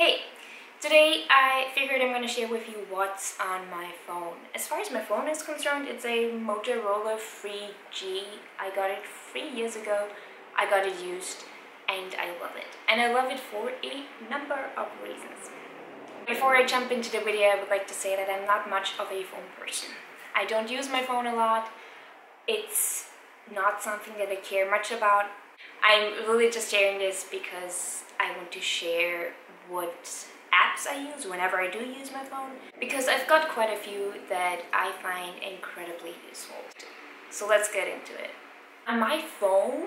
Hey, today I figured I'm going to share with you what's on my phone. As far as my phone is concerned, it's a Motorola 3G. I got it 3 years ago. I got it used and I love it. And I love it for a number of reasons. Before I jump into the video, I would like to say that I'm not much of a phone person. I don't use my phone a lot. It's not something that I care much about. I'm really just sharing this because I want to share what apps I use whenever I do use my phone, because I've got quite a few that I find incredibly useful. So let's get into it. My phone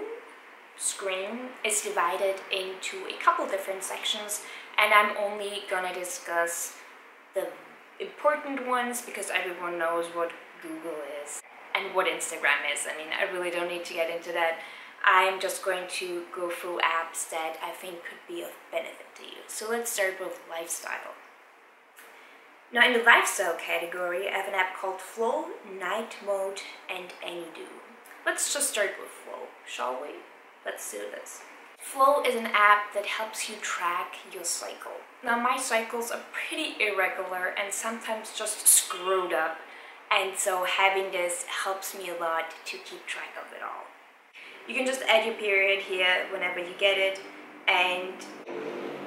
screen is divided into a couple different sections, and I'm only gonna discuss the important ones because everyone knows what Google is and what Instagram is. I mean, I really don't need to get into that. I'm just going to go through apps that I think could be of benefit to you. So let's start with lifestyle. Now in the lifestyle category, I have an app called Flow, Night Mode, and Anydo. Let's just start with Flow, shall we? Let's do this. Flow is an app that helps you track your cycle. Now my cycles are pretty irregular and sometimes just screwed up, and so having this helps me a lot to keep track of it all. You can just add your period here whenever you get it, and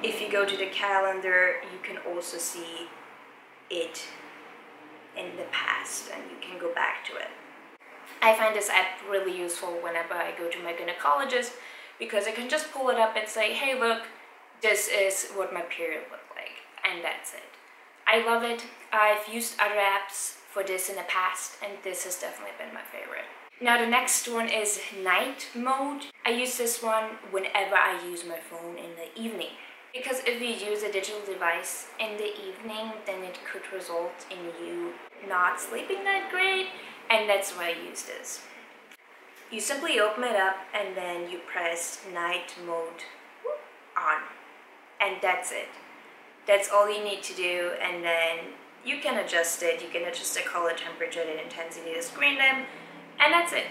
if you go to the calendar, you can also see it in the past and you can go back to it. I find this app really useful whenever I go to my gynecologist because I can just pull it up and say, hey look, this is what my period looked like, and that's it. I love it. I've used other apps for this in the past and this has definitely been my favorite. Now the next one is Night Mode. I use this one whenever I use my phone in the evening. Because if you use a digital device in the evening, then it could result in you not sleeping that great, and that's why I use this. You simply open it up and then you press Night Mode on, and that's it. That's all you need to do, and then you can adjust it. You can adjust the color, temperature, the intensity, the screen time, and that's it.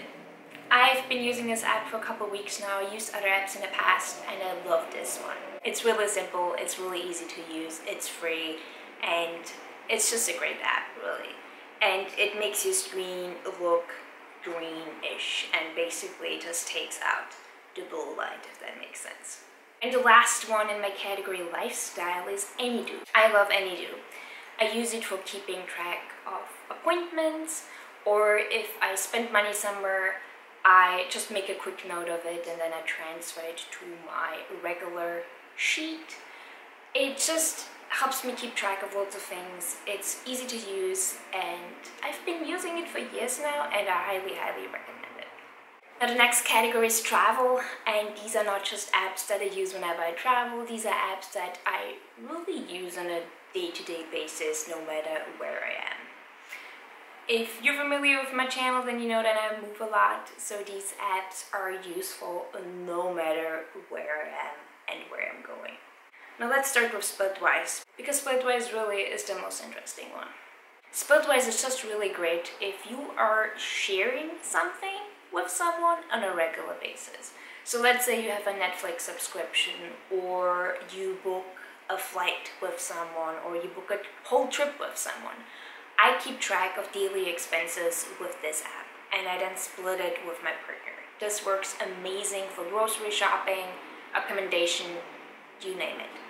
I've been using this app for a couple weeks now. I used other apps in the past and I love this one. It's really simple, it's really easy to use, it's free, and it's just a great app, really. And it makes your screen look greenish and basically just takes out the blue light, if that makes sense. And the last one in my category lifestyle is Anydo. I love Anydo. I use it for keeping track of appointments, or if I spend money somewhere, I just make a quick note of it and then I transfer it to my regular sheet. It just helps me keep track of lots of things. It's easy to use and I've been using it for years now and I highly recommend it. Now the next category is travel, and these are not just apps that I use whenever I travel. These are apps that I really use on a day-to-day basis no matter where I am. If you're familiar with my channel, then you know that I move a lot, so these apps are useful no matter where I am and where I'm going. Now let's start with SplitWise, because SplitWise really is the most interesting one. SplitWise is just really great if you are sharing something with someone on a regular basis. So let's say you have a Netflix subscription, or you book a flight with someone, or you book a whole trip with someone. I keep track of daily expenses with this app, and I then split it with my partner. This works amazing for grocery shopping, accommodation, you name it.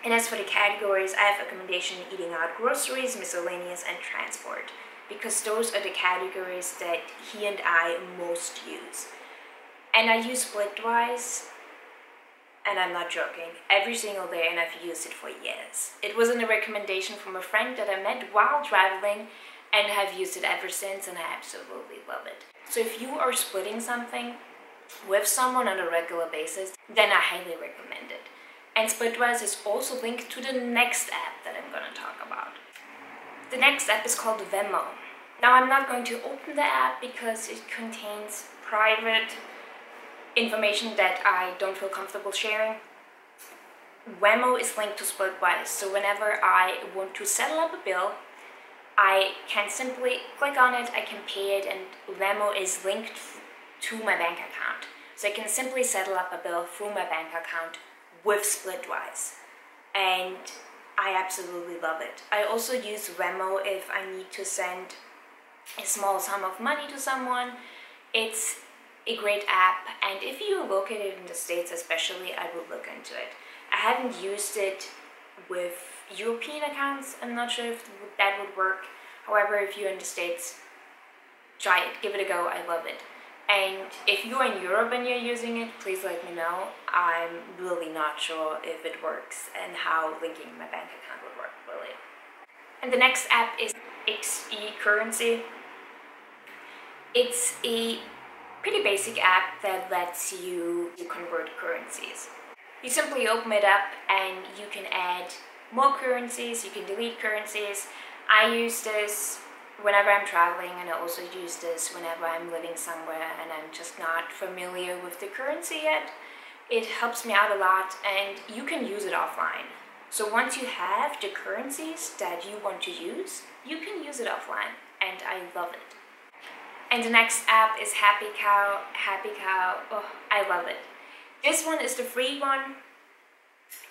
And as for the categories, I have accommodation, eating out, groceries, miscellaneous, and transport, because those are the categories that he and I most use. And I use SplitWise, and I'm not joking, every single day, and I've used it for years. It was a recommendation from a friend that I met while traveling, and have used it ever since, and I absolutely love it. So if you are splitting something with someone on a regular basis, then I highly recommend it. And SplitWise is also linked to the next app that I'm going to talk about. The next app is called Venmo. Now I'm not going to open the app because it contains private information that I don't feel comfortable sharing. Venmo is linked to SplitWise, so whenever I want to settle up a bill, I can simply click on it, I can pay it, and Venmo is linked to my bank account. So I can simply settle up a bill through my bank account with SplitWise. and I absolutely love it. I also use Venmo if I need to send a small sum of money to someone. It's a great app, and if you're located in the States especially, I would look into it. I haven't used it with European accounts. I'm not sure if that would work. However, if you're in the States, try it, give it a go. I love it. And if you're in Europe and you're using it, please let me know. I'm really not sure if it works and how linking my bank account would work, really. And the next app is XE Currency. It's a pretty basic app that lets you convert currencies. You simply open it up and you can add more currencies, you can delete currencies. I use this whenever I'm traveling, and I also use this whenever I'm living somewhere and I'm just not familiar with the currency yet. It helps me out a lot, and you can use it offline. So once you have the currencies that you want to use, you can use it offline, and I love it. And the next app is Happy Cow. Happy Cow, oh, I love it. This one is the free one.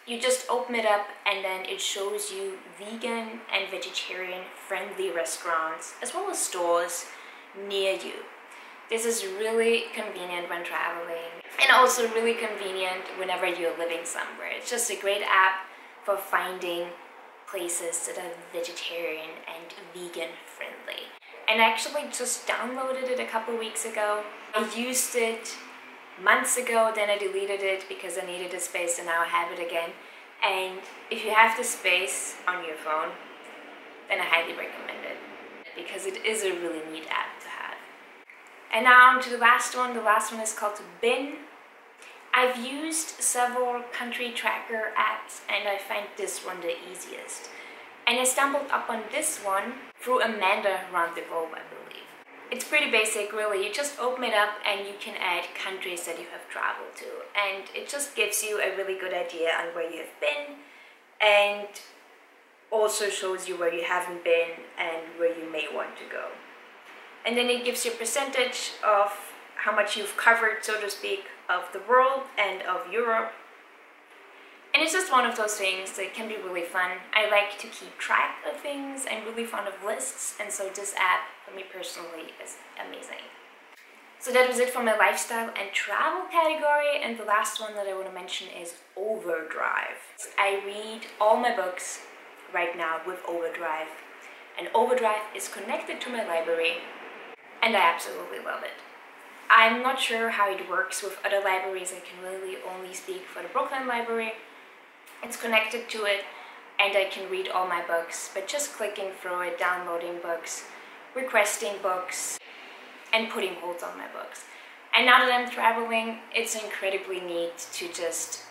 You just open it up and then it shows you vegan and vegetarian friendly restaurants as well as stores near you. This is really convenient when traveling, and also really convenient whenever you're living somewhere. It's just a great app for finding places that are vegetarian and vegan friendly. And I actually just downloaded it a couple weeks ago. I used it months ago, then I deleted it because I needed the space, and now I have it again. And if you have the space on your phone, then I highly recommend it because it is a really neat app to have. And now on to the last one. The last one is called Bin. I've used several country tracker apps, and I find this one the easiest. And I stumbled up on this one through Amanda around the globe, I believe. It's pretty basic, really. You just open it up and you can add countries that you have traveled to. And it just gives you a really good idea on where you have been, and also shows you where you haven't been and where you may want to go. And then it gives you a percentage of how much you've covered, so to speak, of the world and of Europe. And it's just one of those things that can be really fun. I like to keep track of things. I'm really fond of lists, and so this app, for me personally, is amazing. So that was it for my lifestyle and travel category, and the last one that I want to mention is Overdrive. I read all my books right now with Overdrive, and Overdrive is connected to my library, and I absolutely love it. I'm not sure how it works with other libraries. I can really only speak for the Brooklyn Library. It's connected to it, and I can read all my books, but just clicking through it, downloading books, requesting books, and putting holds on my books. And now that I'm traveling, it's incredibly neat to just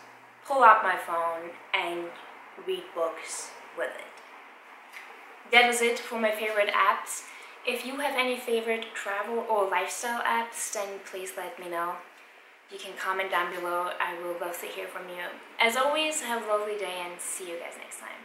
pull out my phone and read books with it. That is it for my favorite apps. If you have any favorite travel or lifestyle apps, then please let me know. You can comment down below. I will love to hear from you. As always, have a lovely day and see you guys next time.